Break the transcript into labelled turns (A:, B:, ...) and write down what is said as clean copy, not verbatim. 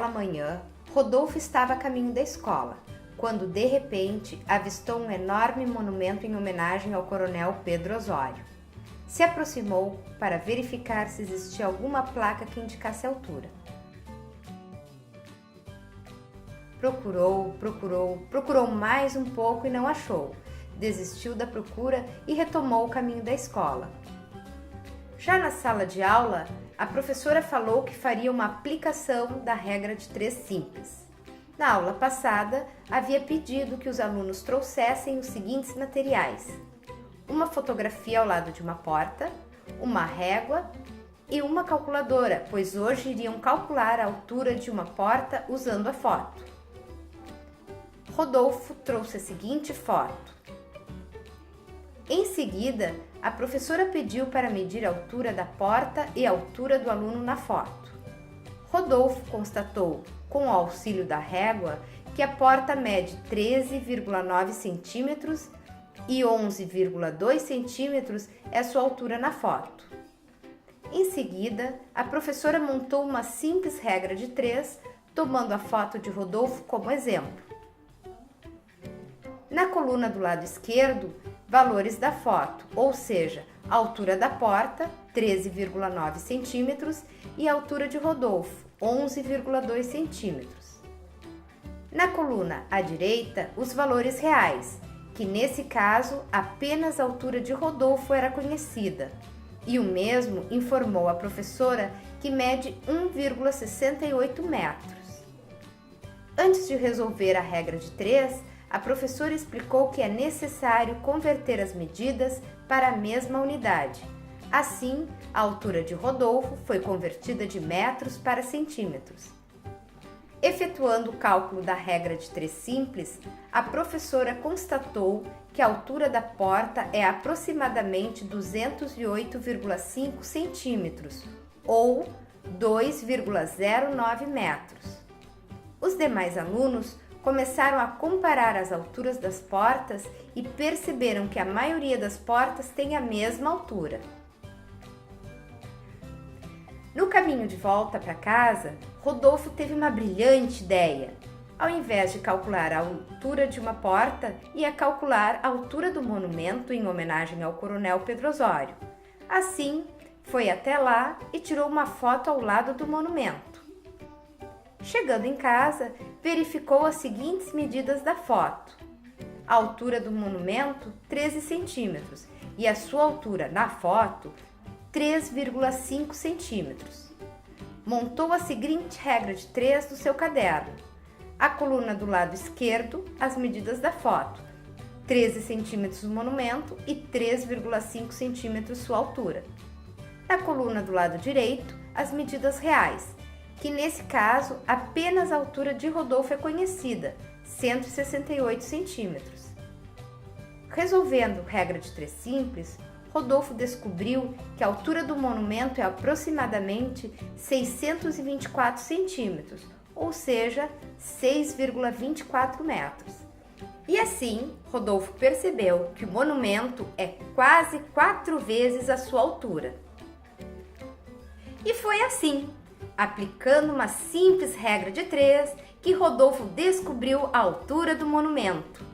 A: bela manhã, Rodolfo estava a caminho da escola, quando de repente avistou um enorme monumento em homenagem ao coronel Pedro Osório. Se aproximou para verificar se existia alguma placa que indicasse a altura. Procurou mais um pouco e não achou. Desistiu da procura e retomou o caminho da escola. Já na sala de aula, a professora falou que faria uma aplicação da regra de 3 simples. Na aula passada, havia pedido que os alunos trouxessem os seguintes materiais: uma fotografia ao lado de uma porta, uma régua e uma calculadora, pois hoje iriam calcular a altura de uma porta usando a foto. Rodolfo trouxe a seguinte foto. Em seguida, a professora pediu para medir a altura da porta e a altura do aluno na foto. Rodolfo constatou, com o auxílio da régua, que a porta mede 13,9 centímetros e 11,2 centímetros é a sua altura na foto. Em seguida, a professora montou uma simples regra de 3, tomando a foto de Rodolfo como exemplo. Na coluna do lado esquerdo, valores da foto, ou seja, a altura da porta, 13,9 centímetros, e a altura de Rodolfo, 11,2 centímetros. Na coluna à direita, os valores reais, que nesse caso apenas a altura de Rodolfo era conhecida, e o mesmo informou a professora que mede 1,68 metros. Antes de resolver a regra de 3, a professora explicou que é necessário converter as medidas para a mesma unidade. Assim, a altura de Rodolfo foi convertida de metros para centímetros. Efetuando o cálculo da regra de 3 simples, a professora constatou que a altura da porta é aproximadamente 208,5 centímetros, ou 2,09 metros. Os demais alunos começaram a comparar as alturas das portas e perceberam que a maioria das portas tem a mesma altura. No caminho de volta para casa, Rodolfo teve uma brilhante ideia. Ao invés de calcular a altura de uma porta, ia calcular a altura do monumento em homenagem ao coronel Pedro Osório. Assim, foi até lá e tirou uma foto ao lado do monumento. Chegando em casa, verificou as seguintes medidas da foto. A altura do monumento, 13 centímetros, e a sua altura na foto, 3,5 centímetros. Montou a seguinte regra de 3 do seu caderno. A coluna do lado esquerdo, as medidas da foto, 13 centímetros o monumento e 3,5 centímetros sua altura. Na coluna do lado direito, as medidas reais, que nesse caso apenas a altura de Rodolfo é conhecida, 168 centímetros. Resolvendo regra de 3 simples, Rodolfo descobriu que a altura do monumento é aproximadamente 624 centímetros, ou seja, 6,24 metros. E assim, Rodolfo percebeu que o monumento é quase 4 vezes a sua altura. E foi assim, aplicando uma simples regra de 3, que Rodolfo descobriu a altura do monumento.